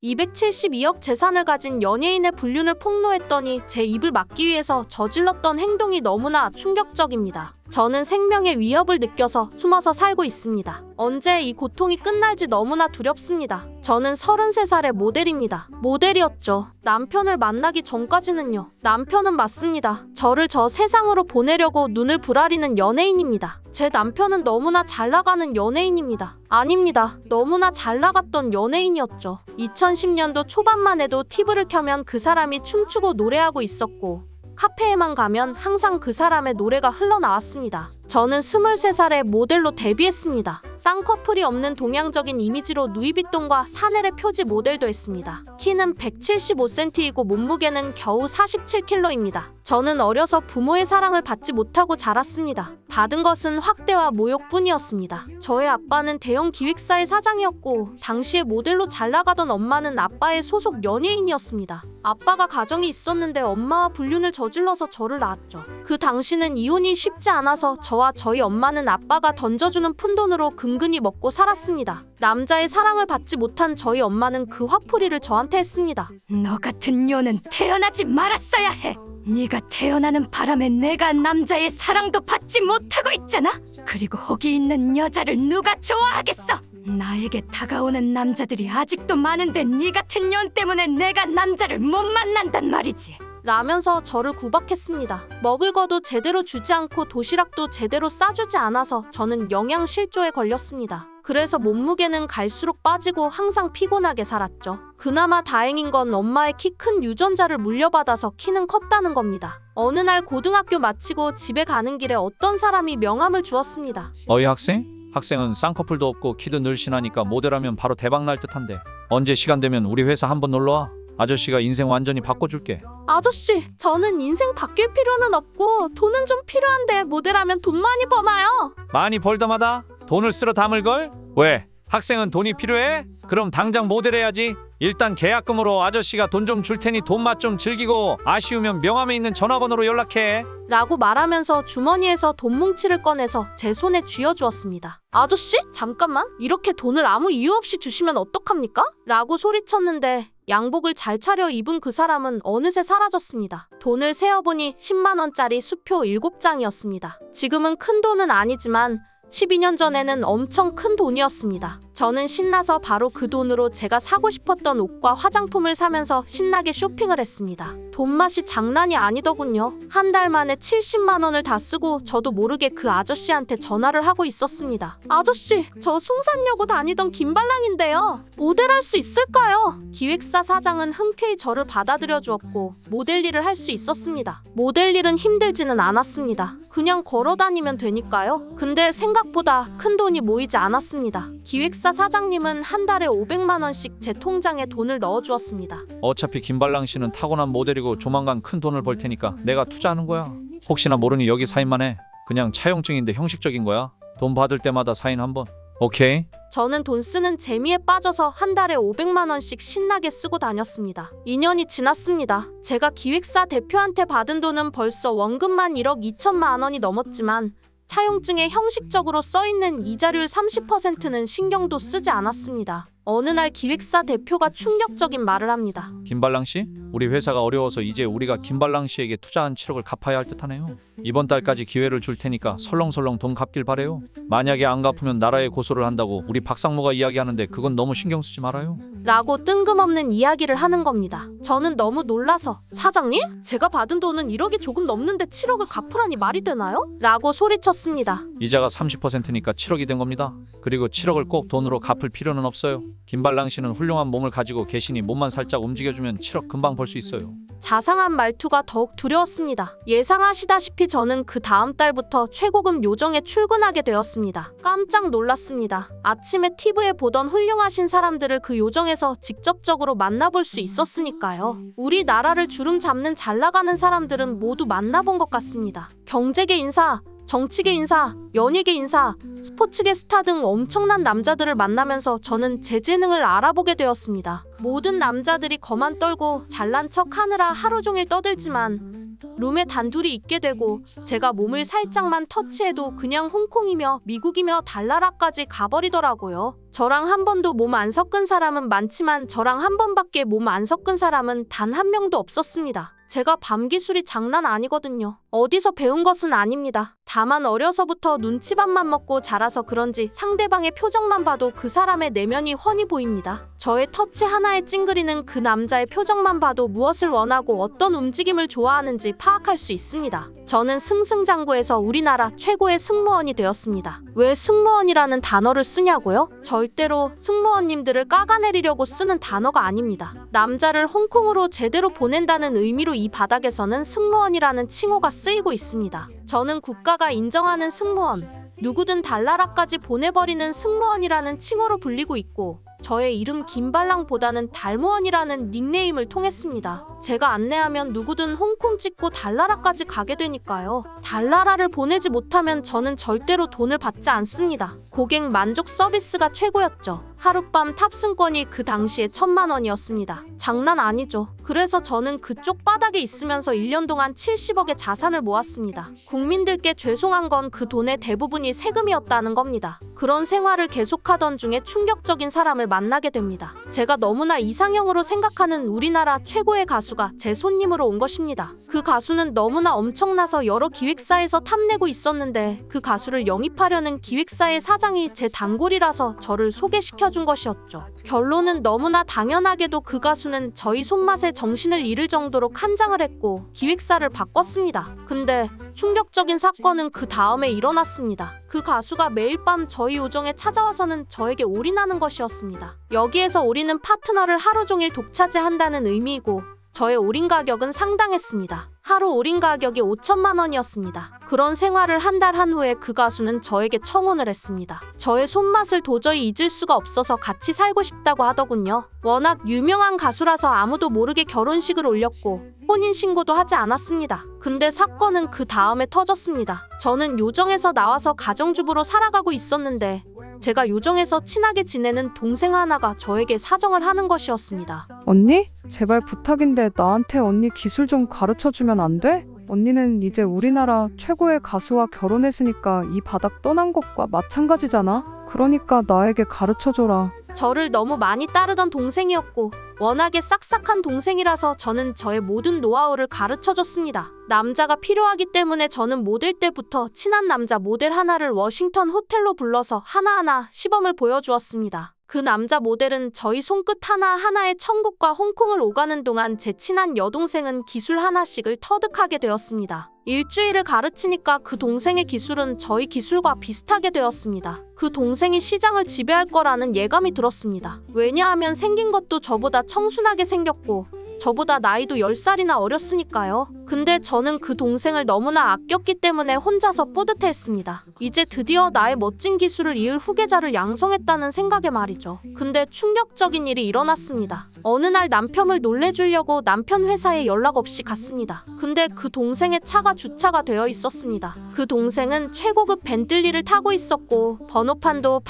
272억 재산을 가진 연예인의 불륜을 폭로했더니 제 입을 막기 위해서 저질렀던 행동이 너무나 충격적입니다. 저는 생명의 위협을 느껴서 숨어서 살고 있습니다. 언제 이 고통이 끝날지 너무나 두렵습니다. 저는 33살의 모델입니다. 모델이었죠. 남편을 만나기 전까지는요. 남편은 맞습니다. 저를 저 세상으로 보내려고 눈을 부라리는 연예인입니다. 제 남편은 너무나 잘 나가는 연예인입니다. 아닙니다. 너무나 잘 나갔던 연예인이었죠. 2010년도 초반만 해도 TV를 켜면 그 사람이 춤추고 노래하고 있었고 카페에만 가면 항상 그 사람의 노래가 흘러나왔습니다. 저는 23살에 모델로 데뷔했습니다. 쌍꺼풀이 없는 동양적인 이미지로 누이비통과 사넬의 표지 모델도 했습니다. 키는 175cm이고 몸무게는 겨우 47kg입니다. 저는 어려서 부모의 사랑을 받지 못하고 자랐습니다. 받은 것은 학대와 모욕뿐이었습니다. 저의 아빠는 대형 기획사의 사장이었고 당시에 모델로 잘 나가던 엄마는 아빠의 소속 연예인이었습니다. 아빠가 가정이 있었는데 엄마와 불륜을 저질러서 저를 낳았죠. 그 당시는 이혼이 쉽지 않아서 저와 저희 엄마는 아빠가 던져주는 푼돈으로 근근히 먹고 살았습니다. 남자의 사랑을 받지 못한 저희 엄마는 그 화풀이를 저한테 했습니다. 너 같은 녀는 태어나지 말았어야 해. 네가 태어나는 바람에 내가 남자의 사랑도 받지 못하고 있잖아. 그리고 호기 있는 여자를 누가 좋아하겠어. 나에게 다가오는 남자들이 아직도 많은데 네 같은 년 때문에 내가 남자를 못 만난단 말이지. 라면서 저를 구박했습니다. 먹을 거도 제대로 주지 않고 도시락도 제대로 싸주지 않아서 저는 영양실조에 걸렸습니다. 그래서 몸무게는 갈수록 빠지고 항상 피곤하게 살았죠. 그나마 다행인 건 엄마의 키 큰 유전자를 물려받아서 키는 컸다는 겁니다. 어느 날 고등학교 마치고 집에 가는 길에 어떤 사람이 명함을 주었습니다. 어이 학생? 학생은 쌍꺼풀도 없고 키도 늘씬하니까 모델하면 바로 대박 날 듯한데 언제 시간 되면 우리 회사 한번 놀러와. 아저씨가 인생 완전히 바꿔줄게. 아저씨, 저는 인생 바뀔 필요는 없고 돈은 좀 필요한데 모델하면 돈 많이 버나요? 많이 벌다마다 돈을 쓸어 담을걸? 왜? 학생은 돈이 필요해? 그럼 당장 모델해야지. 일단 계약금으로 아저씨가 돈 좀 줄 테니 돈 맛 좀 즐기고 아쉬우면 명함에 있는 전화번호로 연락해. 라고 말하면서 주머니에서 돈 뭉치를 꺼내서 제 손에 쥐어주었습니다. 아저씨? 잠깐만, 이렇게 돈을 아무 이유 없이 주시면 어떡합니까? 라고 소리쳤는데 양복을 잘 차려 입은 그 사람은 어느새 사라졌습니다. 돈을 세어보니 10만원짜리 수표 7장이었습니다. 지금은 큰 돈은 아니지만 12년 전에는 엄청 큰 돈이었습니다. 저는 신나서 바로 그 돈으로 제가 사고 싶었던 옷과 화장품을 사면서 신나게 쇼핑을 했습니다. 돈맛이 장난이 아니더군요. 한 달 만에 70만 원을 다 쓰고 저도 모르게 그 아저씨한테 전화를 하고 있었습니다. 아저씨, 저 송산여고 다니던 김발랑인데요. 모델할 수 있을까요? 기획사 사장은 흔쾌히 저를 받아들여 주었고 모델 일을 할 수 있었습니다. 모델 일은 힘들지는 않았습니다. 그냥 걸어 다니면 되니까요. 근데 생각보다 큰 돈이 모이지 않았습니다. 기획사 사장님은 한 달에 500만 원씩 제 통장에 돈을 넣어주었습니다. 어차피 김발랑 씨는 타고난 모델이고 조만간 큰 돈을 벌 테니까 내가 투자하는 거야. 혹시나 모르니 여기 사인만 해. 그냥 차용증인데 형식적인 거야. 돈 받을 때마다 사인 한번. 오케이? 저는 돈 쓰는 재미에 빠져서 한 달에 500만 원씩 신나게 쓰고 다녔습니다. 2년이 지났습니다. 제가 기획사 대표한테 받은 돈은 벌써 원금만 1억 2천만 원이 넘었지만 차용증에 형식적으로 써있는 이자율 30%는 신경도 쓰지 않았습니다. 어느 날 기획사 대표가 충격적인 말을 합니다. 김발랑 씨? 우리 회사가 어려워서 이제 우리가 김발랑 씨에게 투자한 7억을 갚아야 할 듯하네요. 이번 달까지 기회를 줄 테니까 설렁설렁 돈 갚길 바래요. 만약에 안 갚으면 나라에 고소를 한다고 우리 박상무가 이야기하는데 그건 너무 신경 쓰지 말아요. 라고 뜬금없는 이야기를 하는 겁니다. 저는 너무 놀라서 사장님? 제가 받은 돈은 1억이 조금 넘는데 7억을 갚으라니 말이 되나요? 라고 소리쳤습니다. 이자가 30%니까 7억이 된 겁니다. 그리고 7억을 꼭 돈으로 갚을 필요는 없어요. 김발랑 씨는 훌륭한 몸을 가지고 계시니 몸만 살짝 움직여주면 7억 금방 벌 수 있어요. 자상한 말투가 더욱 두려웠습니다. 예상하시다시피 저는 그 다음 달부터 최고급 요정에 출근하게 되었습니다. 깜짝 놀랐습니다. 아침에 TV에 보던 훌륭하신 사람들을 그 요정에서 직접적으로 만나볼 수 있었으니까요. 우리나라를 주름 잡는 잘 나가는 사람들은 모두 만나본 것 같습니다. 경제계 인사, 정치계 인사, 연예계 인사, 스포츠계 스타 등 엄청난 남자들을 만나면서 저는 제 재능을 알아보게 되었습니다. 모든 남자들이 거만 떨고 잘난 척 하느라 하루 종일 떠들지만 룸에 단둘이 있게 되고 제가 몸을 살짝만 터치해도 그냥 홍콩이며 미국이며 달나라까지 가버리더라고요. 저랑 한 번도 몸 안 섞은 사람은 많지만 저랑 한 번밖에 몸 안 섞은 사람은 단 한 명도 없었습니다. 제가 밤 기술이 장난 아니거든요. 어디서 배운 것은 아닙니다. 다만 어려서부터 눈치밥만 먹고 자라서 그런지 상대방의 표정만 봐도 그 사람의 내면이 훤히 보입니다. 저의 터치 하나에 찡그리는 그 남자의 표정만 봐도 무엇을 원하고 어떤 움직임을 좋아하는지 파악할 수 있습니다. 저는 승승장구해서 우리나라 최고의 승무원이 되었습니다. 왜 승무원이라는 단어를 쓰냐고요? 절대로 승무원님들을 깎아내리려고 쓰는 단어가 아닙니다. 남자를 홍콩으로 제대로 보낸다는 의미로 이 바닥에서는 승무원이라는 칭호가 쓰이고 있습니다. 저는 국가가 인정하는 승무원, 누구든 달나라까지 보내버리는 승무원이라는 칭호로 불리고 있고 저의 이름 김발랑보다는 달무원이라는 닉네임을 통했습니다. 제가 안내하면 누구든 홍콩 찍고 달나라까지 가게 되니까요. 달나라를 보내지 못하면 저는 절대로 돈을 받지 않습니다. 고객 만족 서비스가 최고였죠. 하룻밤 탑승권이 그 당시에 1,000만 원이었습니다. 장난 아니죠. 그래서 저는 그쪽 바닥에 있으면서 1년 동안 70억의 자산을 모았습니다. 국민들께 죄송한 건 그 돈의 대부분이 세금이었다는 겁니다. 그런 생활을 계속하던 중에 충격적인 사람을 만나게 됩니다. 제가 너무나 이상형으로 생각하는 우리나라 최고의 가수가 제 손님으로 온 것입니다. 그 가수는 너무나 엄청나서 여러 기획사에서 탐내고 있었는데 그 가수를 영입하려는 기획사의 사장이 제 단골이라서 저를 소개시켜준 것이었죠. 결론은 너무나 당연하게도 그 가수는 저희 손맛에 정신을 잃을 정도로 칸장을 했고 기획사를 바꿨습니다. 근데 충격적인 사건은 그 다음에 일어났습니다. 그 가수가 매일 밤 저희 요정에 찾아와서는 저에게 올인하는 것이었습니다. 여기에서 올인은 파트너를 하루 종일 독차지한다는 의미이고 저의 올인 가격은 상당했습니다. 하루 올인 가격이 5천만 원이었습니다. 그런 생활을 한 달 한 후에 그 가수는 저에게 청혼을 했습니다. 저의 손맛을 도저히 잊을 수가 없어서 같이 살고 싶다고 하더군요. 워낙 유명한 가수라서 아무도 모르게 결혼식을 올렸고 혼인신고도 하지 않았습니다. 근데 사건은 그 다음에 터졌습니다. 저는 요정에서 나와서 가정주부로 살아가고 있었는데 제가 요정에서 친하게 지내는 동생 하나가 저에게 사정을 하는 것이었습니다. 언니? 제발 부탁인데 나한테 언니 기술 좀 가르쳐주면 안 돼? 언니는 이제 우리나라 최고의 가수와 결혼했으니까 이 바닥 떠난 것과 마찬가지잖아? 그러니까 나에게 가르쳐줘라. 저를 너무 많이 따르던 동생이었고 워낙에 싹싹한 동생이라서 저는 저의 모든 노하우를 가르쳐줬습니다. 남자가 필요하기 때문에 저는 모델 때부터 친한 남자 모델 하나를 워싱턴 호텔로 불러서 하나하나 시범을 보여주었습니다. 그 남자 모델은 저희 손끝 하나하나에 천국과 홍콩을 오가는 동안 제 친한 여동생은 기술 하나씩을 터득하게 되었습니다. 일주일을 가르치니까 그 동생의 기술은 저희 기술과 비슷하게 되었습니다. 그 동생이 시장을 지배할 거라는 예감이 들었습니다. 왜냐하면 생긴 것도 저보다 청순하게 생겼고 저보다 나이도 10살이나 어렸으니까요. 근데 저는 그 동생을 너무나 아꼈기 때문에 혼자서 뿌듯해했습니다. 이제 드디어 나의 멋진 기술을 이을 후계자를 양성했다는 생각에 말이죠. 근데 충격적인 일이 일어났습니다. 어느 날 남편을 놀래주려고 남편 회사에 연락 없이 갔습니다. 근데 그 동생의 차가 주차가 되어 있었습니다. 그 동생은 최고급 벤틀리를 타고 있었고 번호판도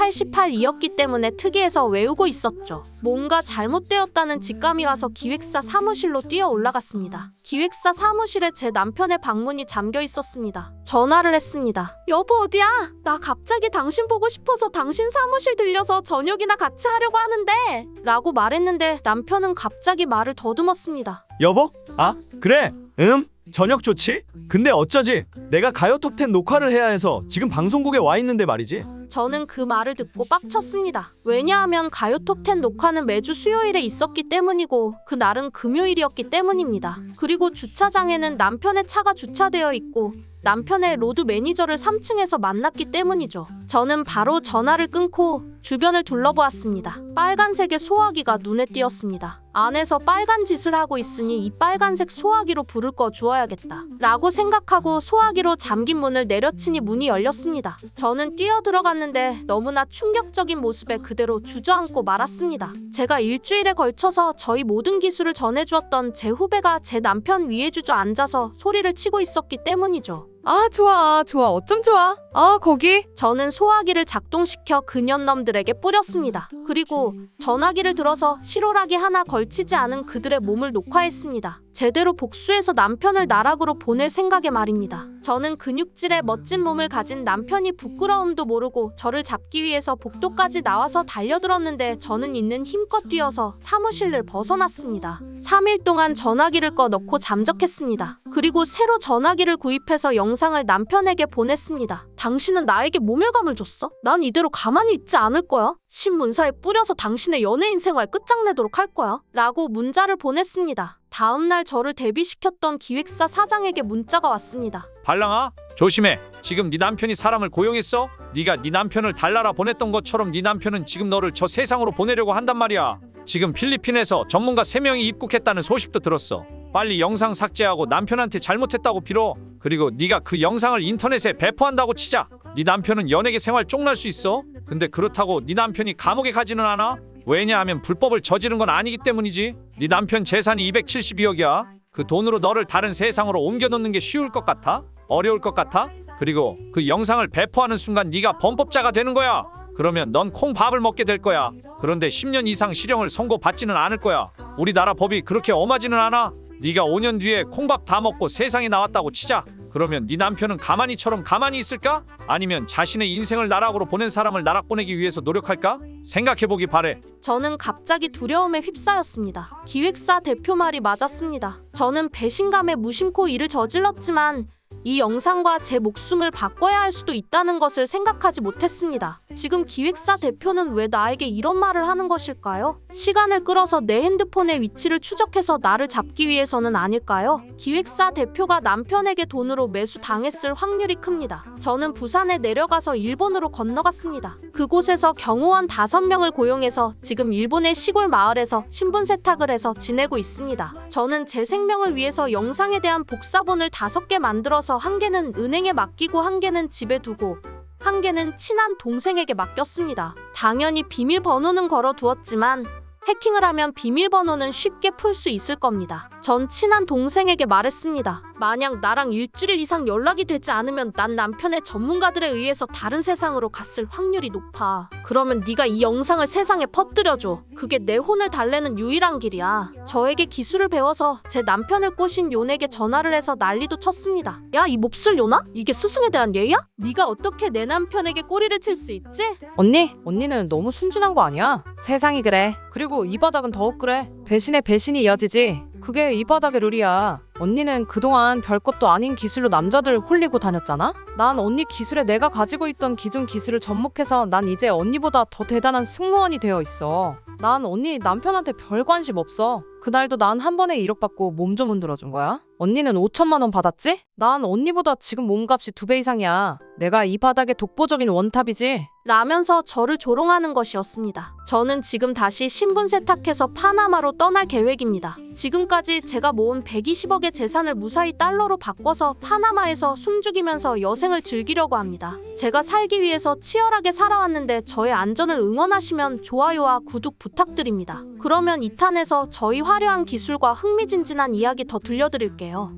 8888이었기 때문에 특이해서 외우고 있었죠. 뭔가 잘못되었다는 직감이 와서 기획사 사무실로 뛰어 올라갔습니다. 기획사 사무실에 제 남편의 방문이 잠겨 있었습니다. 전화를 했습니다. 여보 어디야? 나 갑자기 당신 보고 싶어서 당신 사무실 들려서 저녁이나 같이 하려고 하는데 라고 말했는데 남편은 갑자기 말을 더듬었습니다. 여보? 아, 그래. 저녁 좋지? 근데 어쩌지? 내가 가요 톱10 녹화를 해야 해서 지금 방송국에 와 있는데 말이지. 저는 그 말을 듣고 빡쳤습니다. 왜냐하면 가요 톱10 녹화는 매주 수요일에 있었기 때문이고 그날은 금요일이었기 때문입니다. 그리고 주차장에는 남편의 차가 주차되어 있고 남편의 로드 매니저를 3층에서 만났기 때문이죠. 저는 바로 전화를 끊고 주변을 둘러보았습니다. 빨간색의 소화기가 눈에 띄었습니다. 안에서 빨간 짓을 하고 있으니 이 빨간색 소화기로 불을 꺼 주어야겠다 라고 생각하고 소화기로 잠긴 문을 내려치니 문이 열렸습니다. 저는 뛰어들어갔는데 너무나 충격적인 모습에 그대로 주저앉고 말았습니다. 제가 일주일에 걸쳐서 저희 모든 기술을 전해주었던 제 후배가 제 남편 위에 주저앉아서 소리를 치고 있었기 때문이죠. 아 좋아 어쩜 좋아. 아 거기. 저는 소화기를 작동시켜 그년놈들에게 뿌렸습니다. 그리고 전화기를 들어서 실오라기 하나 걸치지 않은 그들의 몸을 녹화했습니다. 제대로 복수해서 남편을 나락으로 보낼 생각에 말입니다. 저는 근육질의 멋진 몸을 가진 남편이 부끄러움도 모르고 저를 잡기 위해서 복도까지 나와서 달려들었는데 저는 있는 힘껏 뛰어서 사무실을 벗어났습니다. 3일 동안 전화기를 꺼놓고 잠적했습니다. 그리고 새로 전화기를 구입해서 영상을 남편에게 보냈습니다. 당신은 나에게 모멸감을 줬어? 난 이대로 가만히 있지 않을 거야. 신문사에 뿌려서 당신의 연예인 생활 끝장내도록 할 거야. 라고 문자를 보냈습니다. 다음날 저를 데뷔시켰던 기획사 사장에게 문자가 왔습니다. 발랑아, 조심해. 지금 네 남편이 사람을 고용했어? 네가 네 남편을 달나라 보냈던 것처럼 네 남편은 지금 너를 저 세상으로 보내려고 한단 말이야. 지금 필리핀에서 전문가 3명이 입국했다는 소식도 들었어. 빨리 영상 삭제하고 남편한테 잘못했다고 빌어. 그리고 네가 그 영상을 인터넷에 배포한다고 치자. 네 남편은 연예계 생활 쪽날 수 있어. 근데 그렇다고 네 남편이 감옥에 가지는 않아. 왜냐하면 불법을 저지른 건 아니기 때문이지. 네 남편 재산이 272억이야. 그 돈으로 너를 다른 세상으로 옮겨놓는 게 쉬울 것 같아? 어려울 것 같아? 그리고 그 영상을 배포하는 순간 네가 범법자가 되는 거야. 그러면 넌 콩밥을 먹게 될 거야. 그런데 10년 이상 실형을 선고받지는 않을 거야. 우리나라 법이 그렇게 엄하지는 않아. 네가 5년 뒤에 콩밥 다 먹고 세상에 나왔다고 치자. 그러면 네 남편은 가만히처럼 가만히 있을까? 아니면 자신의 인생을 나락으로 보낸 사람을 나락 보내기 위해서 노력할까? 생각해보기 바래. 저는 갑자기 두려움에 휩싸였습니다. 기획사 대표 말이 맞았습니다. 저는 배신감에 무심코 일을 저질렀지만 이 영상과 제 목숨을 바꿔야 할 수도 있다는 것을 생각하지 못했습니다. 지금 기획사 대표는 왜 나에게 이런 말을 하는 것일까요? 시간을 끌어서 내 핸드폰의 위치를 추적해서 나를 잡기 위해서는 아닐까요? 기획사 대표가 남편에게 돈으로 매수당했을 확률이 큽니다. 저는 부산에 내려가서 일본으로 건너갔습니다. 그곳에서 경호원 5명을 고용해서 지금 일본의 시골 마을에서 신분 세탁을 해서 지내고 있습니다. 저는 제 생명을 위해서 영상에 대한 복사본을 5개 만들어서 한 개는 은행에 맡기고 한 개는 집에 두고 한 개는 친한 동생에게 맡겼습니다. 당연히 비밀번호는 걸어두었지만 해킹을 하면 비밀번호는 쉽게 풀 수 있을 겁니다. 전 친한 동생에게 말했습니다. 만약 나랑 일주일 이상 연락이 되지 않으면 난 남편의 전문가들에 의해서 다른 세상으로 갔을 확률이 높아. 그러면 네가 이 영상을 세상에 퍼뜨려줘. 그게 내 혼을 달래는 유일한 길이야. 저에게 기술을 배워서 제 남편을 꼬신 요넥에 전화를 해서 난리도 쳤습니다. 야, 이 몹쓸 요나? 이게 스승에 대한 예의야? 네가 어떻게 내 남편에게 꼬리를 칠 수 있지? 언니는 너무 순진한 거 아니야? 세상이 그래. 그리고 이 바닥은 더욱 그래. 배신에 배신이 이어지지. 그게 이 바닥의 룰이야. 언니는 그동안 별것도 아닌 기술로 남자들 홀리고 다녔잖아? 난 언니 기술에 내가 가지고 있던 기존 기술을 접목해서 난 이제 언니보다 더 대단한 승무원이 되어 있어. 난 언니 남편한테 별 관심 없어. 그날도 난 한 번에 1억 받고 몸 좀 흔들어준 거야. 언니는 5천만 원 받았지? 난 언니보다 지금 몸값이 2배 이상이야. 내가 이 바닥의 독보적인 원탑이지. 라면서 저를 조롱하는 것이었습니다. 저는 지금 다시 신분 세탁해서 파나마로 떠날 계획입니다. 지금까지 제가 모은 120억의 재산을 무사히 달러로 바꿔서 파나마에서 숨죽이면서 여생을 즐기려고 합니다. 제가 살기 위해서 치열하게 살아왔는데 저의 안전을 응원하시면 좋아요와 구독 부탁드립니다. 그러면 2탄에서 저희 화려한 기술과 흥미진진한 이야기 더 들려드릴게요.